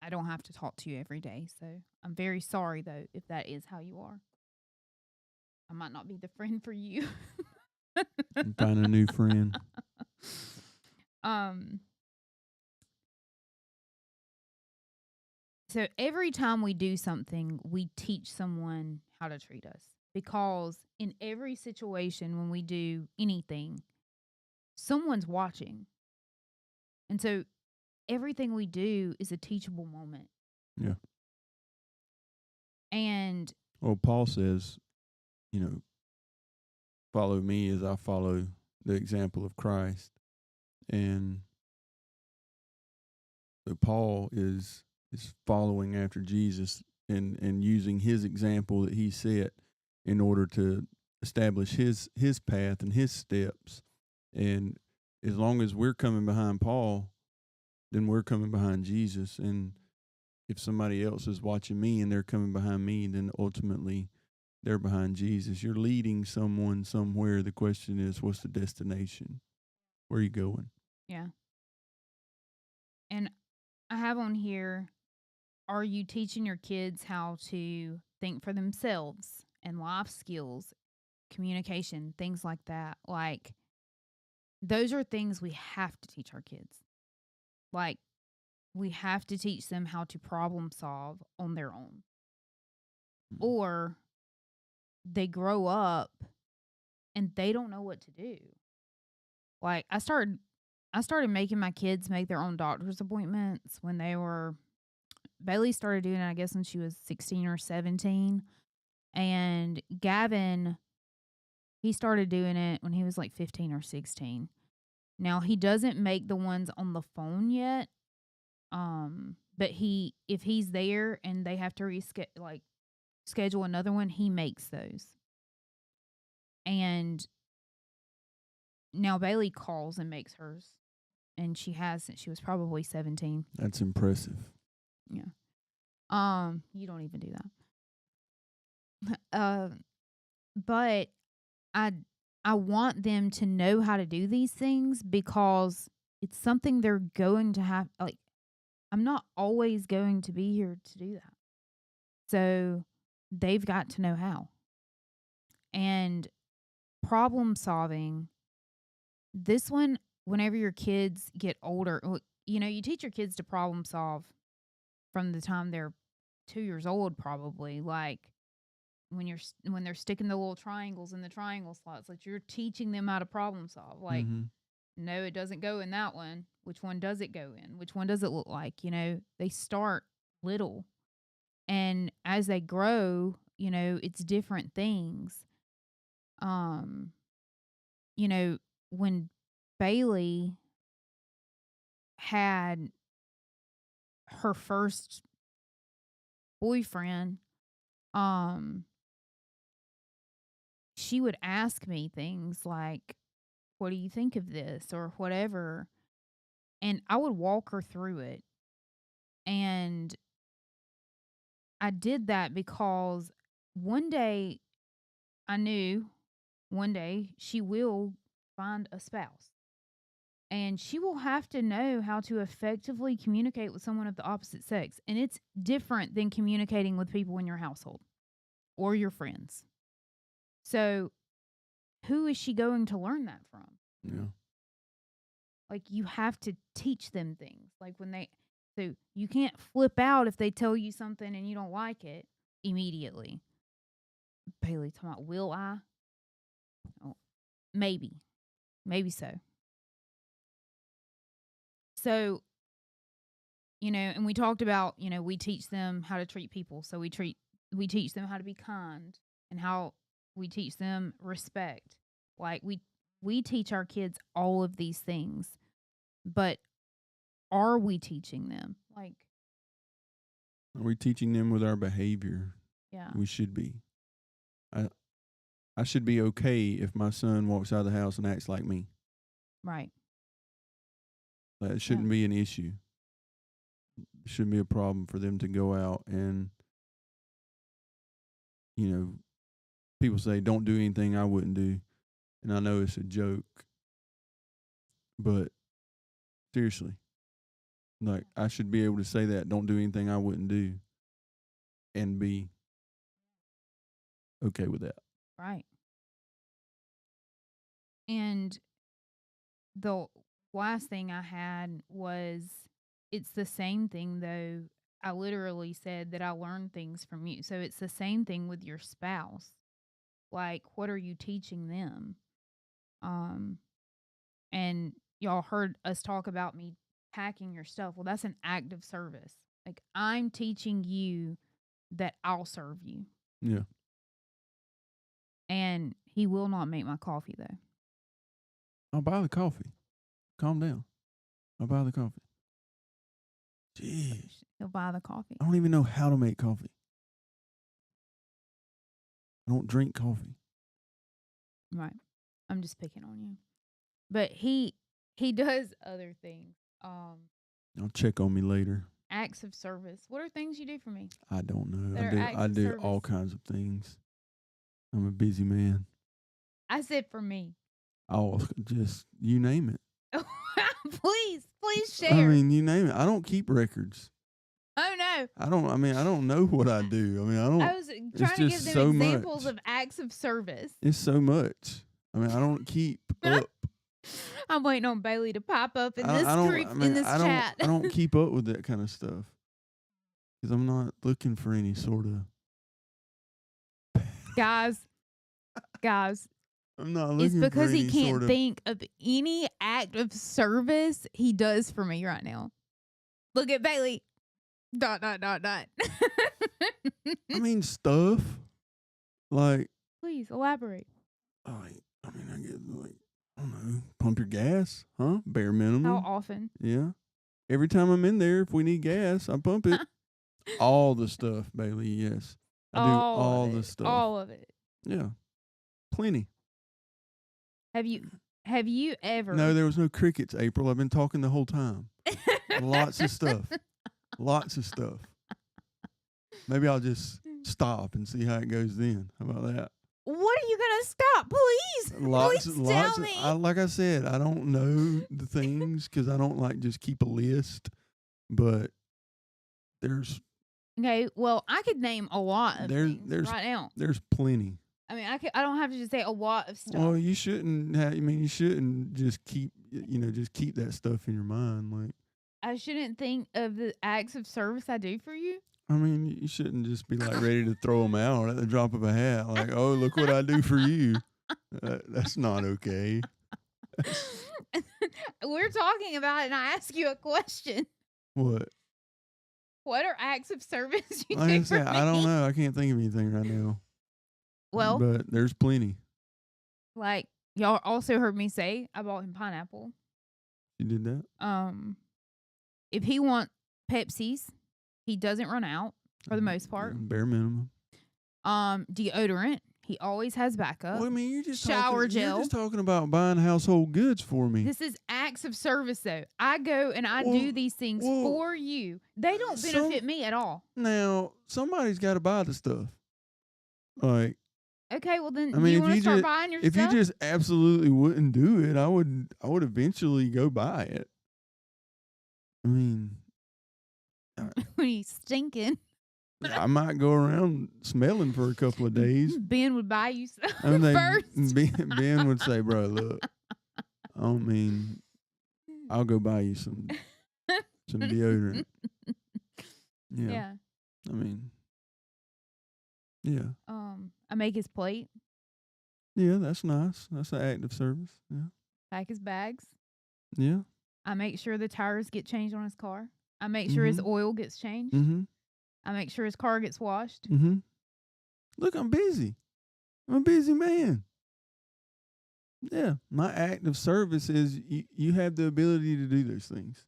I don't have to talk to you every day. So I'm very sorry though if that is how you are. I might not be the friend for you. Find a new friend. So every time we do something, we teach someone how to treat us. Because in every situation when we do anything, someone's watching. And so everything we do is a teachable moment. Yeah. And Well, Paul says, follow me as I follow the example of Christ. And so Paul is following after Jesus and using his example that he set in order to establish his path and his steps. And as long as we're coming behind Paul, then we're coming behind Jesus. And if somebody else is watching me and they're coming behind me, then ultimately they're behind Jesus. You're leading someone somewhere. The question is, what's the destination? Where are you going? yeah. And I have on here, are you teaching your kids how to think for themselves and life skills, communication, things like that? Like, those are things we have to teach our kids. Like, we have to teach them how to problem solve on their own. Or they grow up and they don't know what to do. Like, I started making my kids make their own doctor's appointments when Bailey started doing it, I guess, when she was 16 or 17. And Gavin, he started doing it when he was like 15 or 16. Now, he doesn't make the ones on the phone yet. But if he's there and they have to schedule another one, he makes those. And now Bailey calls and makes hers. And she has since she was probably 17. That's impressive. Yeah. You don't even do that. But I want them to know how to do these things because it's something they're going to have. Like, I'm not always going to be here to do that. So they've got to know how. And problem solving, this one, whenever your kids get older, you teach your kids to problem solve from the time they're 2 years old, probably. Like, when they're sticking the little triangles in the triangle slots, like, you're teaching them how to problem solve. Like, no, it doesn't go in that one. Which one does it go in? Which one does it look like? They start little, and as they grow, it's different things. When Bailey had her first boyfriend, she would ask me things like, what do you think of this or whatever? And I would walk her through it. And I did that because one day I knew one day she will find a spouse. And she will have to know how to effectively communicate with someone of the opposite sex. And it's different than communicating with people in your household or your friends. So, who is she going to learn that from? Yeah. Like, you have to teach them things. Like, so you can't flip out if they tell you something and you don't like it immediately. Bailey talking about, will I? Oh, maybe so. So, and we talked about, we teach them how to treat people. So we teach them how to be kind, and how we teach them respect. Like, we teach our kids all of these things, but are we teaching them? Like, are we teaching them with our behavior? Yeah. We should be. I should be okay if my son walks out of the house and acts like me. Right. That shouldn't be an issue. It shouldn't be a problem for them to go out and, people say, don't do anything I wouldn't do. And I know it's a joke, but seriously, like, I should be able to say that, don't do anything I wouldn't do, and be okay with that. Right. And the last thing I had was, it's the same thing though. I literally said that I learned things from you. So it's the same thing with your spouse. Like, what are you teaching them? And y'all heard us talk about me packing your stuff. Well, that's an act of service. Like, I'm teaching you that I'll serve you. Yeah. And he will not make my coffee though. I'll buy the coffee. Calm down. I'll buy the coffee. Jeez. He'll buy the coffee. I don't even know how to make coffee. I don't drink coffee. Right. I'm just picking on you. But he does other things. I'll check on me later. Acts of service. What are things you do for me? I don't know. That are acts I of do service. all kinds of things. I'm a busy man. I said for me. Oh, just you name it. Please share. I mean, you name it. I don't keep records. Oh no. I don't know what I do. I mean, I don't. I was trying to give them examples of acts of service. It's so much. I mean, I don't keep up. I'm waiting on Bailey to pop up in this chat. I don't keep up with that kind of stuff because I'm not looking for any sort of guys. I'm not looking. It's because for any he can't sort of think of any act of service he does for me right now. Look at Bailey. ... I mean, stuff like. Please elaborate. I mean, I get like, I don't know, pump your gas, huh? Bare minimum. How often? Yeah. Every time I'm in there, if we need gas, I pump it. All the stuff, Bailey. Yes, I do all the stuff. All of it. Yeah, plenty. Have you ever? No, there was no crickets, April. I've been talking the whole time. Lots of stuff. Lots of stuff. Maybe I'll just stop and see how it goes then. How about that? What are you gonna stop? Please, please tell me. Like I said, I don't know the things because I don't like just keep a list. But there's okay. Well, I could name a lot of things right now. There's plenty. I mean, I don't have to just say a lot of stuff. Well, you shouldn't have. I mean, you shouldn't just keep. Just keep that stuff in your mind. Like, I shouldn't think of the acts of service I do for you. I mean, you shouldn't just be like ready to throw them out at the drop of a hat. Like, oh, look what I do for you. That's not okay. We're talking about it, and I ask you a question. What? What are acts of service you Like do I for said, me? I don't know. I can't think of anything right now. Well, but there's plenty. Like, y'all also heard me say I bought him pineapple. You did that? If he wants Pepsis, he doesn't run out for the most part. Bare minimum. Deodorant, He always has backup. Well, I mean, you're just Shower talking, You're gel. just talking about buying household goods for me. This is acts of service, though. I go and I Well- do these things well, for you. They don't benefit some- me at all. Now, somebody's got to buy the stuff. Like, Okay, well then I mean, you if want to you start just- buying your if stuff? you just absolutely wouldn't do it, I would eventually go buy it. I mean, when he's stinking, I might go around smelling for a couple of days. Ben would buy you stuff And then first. Ben would say, "Bro, look, I don't mean I'll go buy you some deodorant." Yeah. I mean, yeah. I make his plate, Yeah, that's nice. That's an act of service. Yeah. pack his bags. Yeah. I make sure the tires get changed on his car. I make sure his oil gets changed. Mm-hmm. I make sure his car gets washed. Mm-hmm. Look, I'm busy. I'm a busy man. Yeah. My act of service is you have the ability to do those things.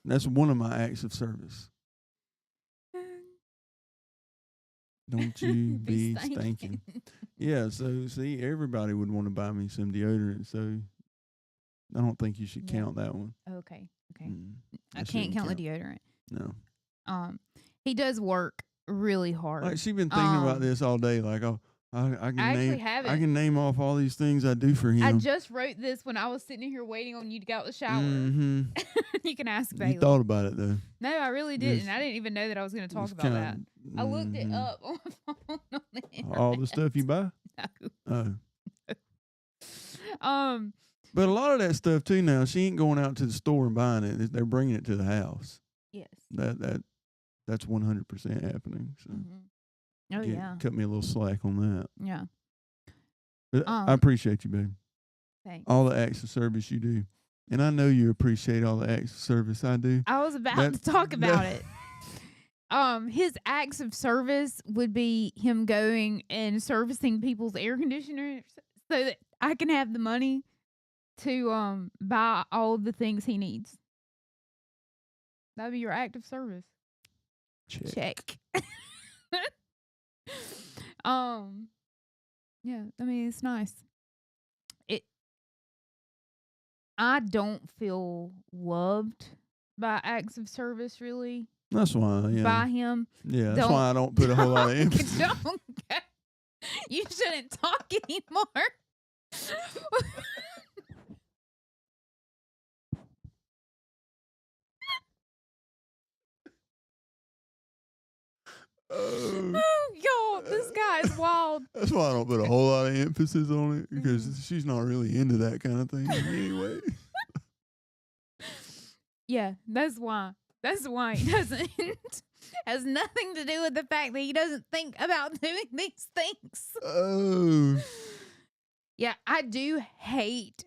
That's one of my acts of service. Don't you be stinking. Yeah, so see, everybody would want to buy me some deodorant, so I don't think you should Yeah. count that one. Okay. Mm, I that can't shouldn't count the deodorant. No. He does work really hard. Like, she's been thinking about Um, this all day. Like, oh, I can I actually name have I it. can name off all these things I do for him. I just wrote this when I was sitting here waiting on you to get out the shower. Mm-hmm. You can ask You Bailey. thought about it though. No, I really didn't. Just- I didn't even know that I was going to talk Just about that. kinda- I looked it mhm. up on my phone on the internet. All the stuff you buy. No. Oh. But a lot of that stuff too. Now she ain't going out to the store and buying it. They're bringing it to the house. Yes. That's 100% happening. So Oh yeah. cut me a little slack on that. Yeah. But I appreciate you, babe. Thanks. All the acts of service you do, and I know you appreciate all the acts of service I do. I was about That- to talk that- about it. His acts of service would be him going and servicing people's air conditioners so that I can have the money to buy all the things he needs. That'd be your act of service. Check. Check. Yeah, I mean it's nice. I don't feel loved by acts of service really That's why. by Yeah. him. Yeah. That's why I don't put a whole lot of emphasis. Don't go. You shouldn't talk anymore. Oh. Yo, this guy's wild. That's why I don't put a whole lot of emphasis on it because she's not really into that kind of thing anyway. Yeah, that's why. That's why he doesn't. Has nothing to do with the fact that he doesn't think about doing these things. Oh. Yeah, I do hate.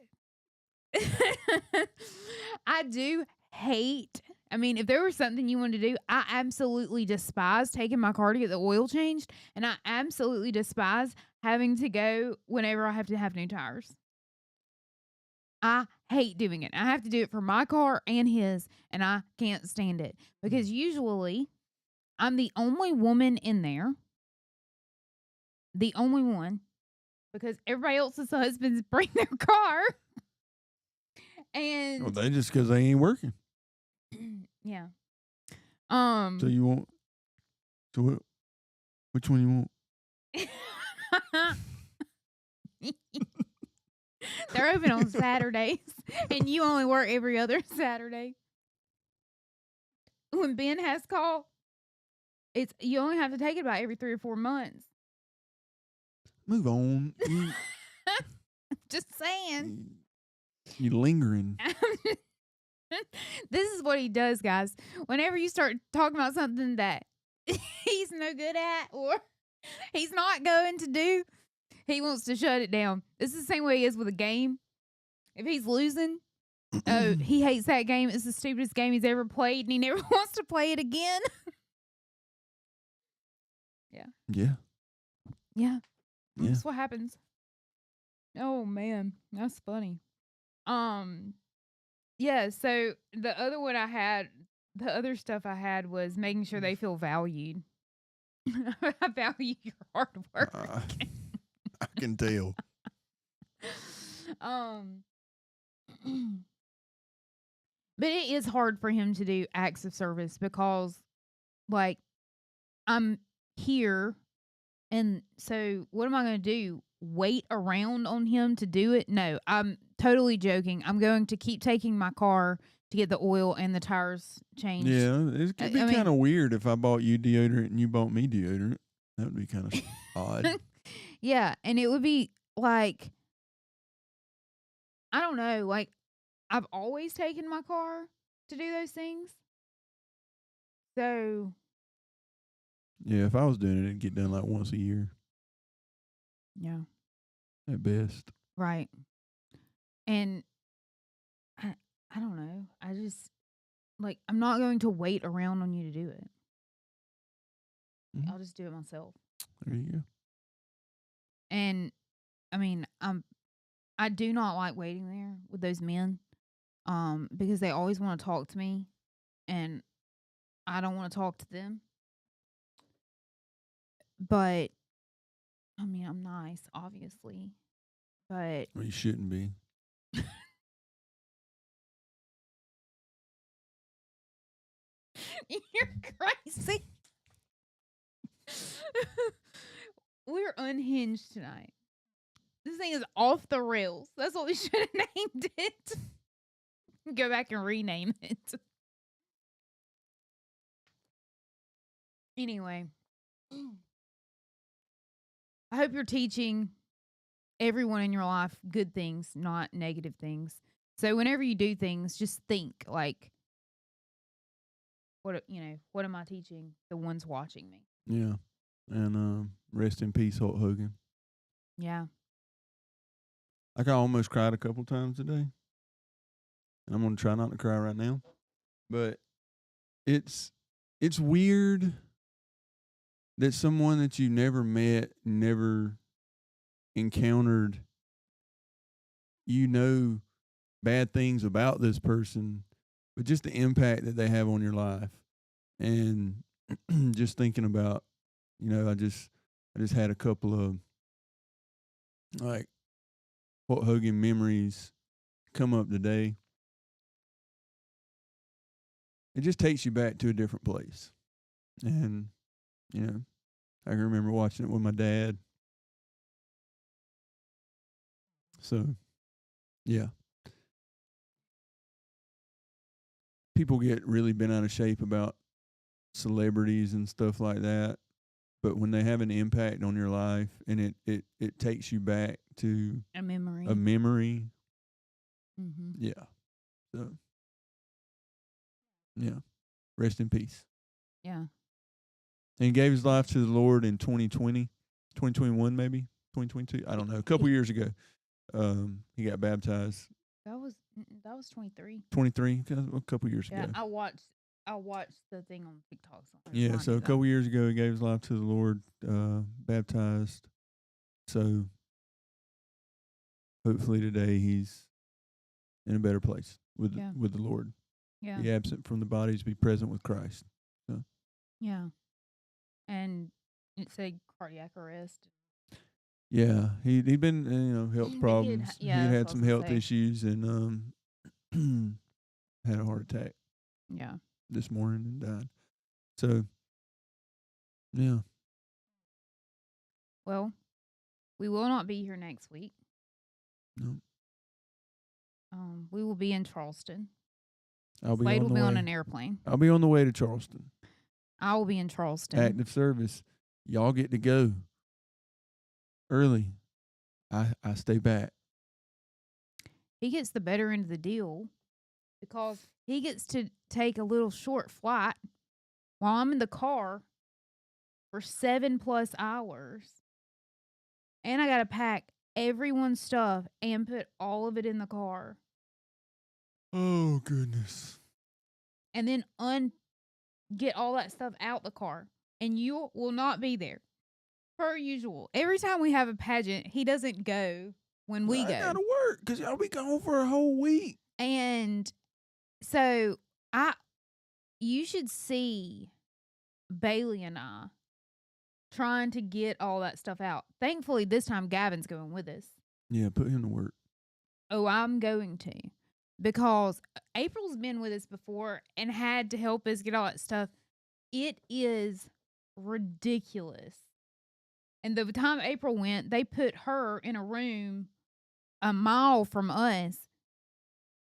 I mean, if there was something you wanted to do, I absolutely despise taking my car to get the oil changed, and I absolutely despise having to go whenever I have to have new tires. I hate doing it. I have to do it for my car and his, and I can't stand it because usually I'm the only woman in there. The only one. Because everybody else's husbands bring their car. And Well, they just because they ain't working. yeah. So you want? So what? Which one you want? They're open on Saturdays, and you only work every other Saturday. When Ben has call, you only have to take it about every 3 or 4 months. Move on. Just saying. You lingering. This is what he does, guys. Whenever you start talking about something that he's no good at or he's not going to do, he wants to shut it down. This is the same way he is with a game. If he's losing, oh, he hates that game. It's the stupidest game he's ever played, and he never wants to play it again. Yeah. Yeah. Yeah. That's what happens. Oh man, that's funny. Yeah, so the other stuff I had was making sure they feel valued. I value your hard work. I can tell. But it is hard for him to do acts of service because, like, I'm here, and so what am I going to do? Wait around on him to do it? No, I'm totally joking. I'm going to keep taking my car to get the oil and the tires changed. Yeah, it could be kind of weird if I bought you deodorant and you bought me deodorant. That would be kind of odd. Yeah, and it would be like, I don't know, like, I've always taken my car to do those things. So, yeah, if I was doing it, it'd get done like once a year yeah, at best. right. And I don't know. I just, like, I'm not going to wait around on you to do it. Mhm. I'll just do it myself. There you go. And I mean, I do not like waiting there with those men, because they always want to talk to me, and I don't want to talk to them. But I mean, I'm nice, obviously, but Well, you shouldn't be. you're crazy. We're unhinged tonight. This thing is off the rails. That's what we should have named it. Go back and rename it. Anyway, I hope you're teaching everyone in your life good things, not negative things. So whenever you do things, just think like, what am I teaching the ones watching me? Yeah. And rest in peace, Hulk Hogan. Yeah. Like I almost cried a couple times today. And I'm gonna try not to cry right now. But it's weird that someone that you never met, never encountered, bad things about this person, but just the impact that they have on your life. And just thinking about, I just had a couple of like Hulk Hogan memories come up today. It just takes you back to a different place. And, I can remember watching it with my dad. So, yeah. People get really bent out of shape about celebrities and stuff like that. But when they have an impact on your life and it takes you back to a memory. Mm-hmm. Yeah. So, yeah. Rest in peace. Yeah. And he gave his life to the Lord in 2020, 2021 maybe, 2022. I don't know. A couple years ago, he got baptized. That was 23. 23, a couple years ago. I watched the thing on TikTok. Yeah, so a couple years ago, he gave his life to the Lord, baptized. So hopefully today he's in a better place with the Lord. Yeah. Be absent from the bodies, be present with Christ. So. Yeah. And it said cardiac arrest. Yeah, he'd been health problems. He had some health issues and had a heart attack. Yeah. This morning and died. So, yeah. Well, we will not be here next week. No. We will be in Charleston. Slade will be on an airplane. I'll be on the way to Charleston. I will be in Charleston. Active service. Y'all get to go early. I stay back. He gets the better end of the deal because he gets to take a little short flight while I'm in the car for 7+ hours. And I got to pack everyone's stuff and put all of it in the car. Oh, goodness. And then get all that stuff out the car. And you will not be there. Per usual. Every time we have a pageant, he doesn't go when we go. I gotta work because y'all be gone for a whole week. And so you should see Bailey and I trying to get all that stuff out. Thankfully, this time Gavin's going with us. Yeah, put him to work. Oh, I'm going to. Because April's been with us before and had to help us get all that stuff. It is ridiculous. And the time April went, they put her in a room a mile from us.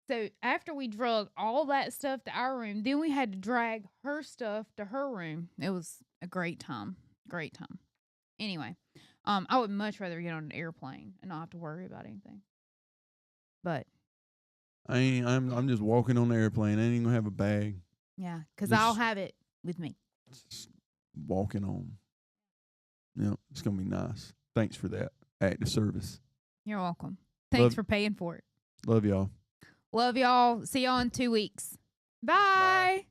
So after we drug all that stuff to our room, then we had to drag her stuff to her room. It was a great time. Great time. Anyway, I would much rather get on an airplane and not have to worry about anything. But I'm just walking on the airplane. I ain't even gonna have a bag. yeah, because Just- I'll have it with me. Just walking on. Yeah, it's gonna be nice. Thanks for that act of service. You're welcome. Thanks Love- for paying for it. Love y'all. Love y'all. See y'all in 2 weeks. Bye.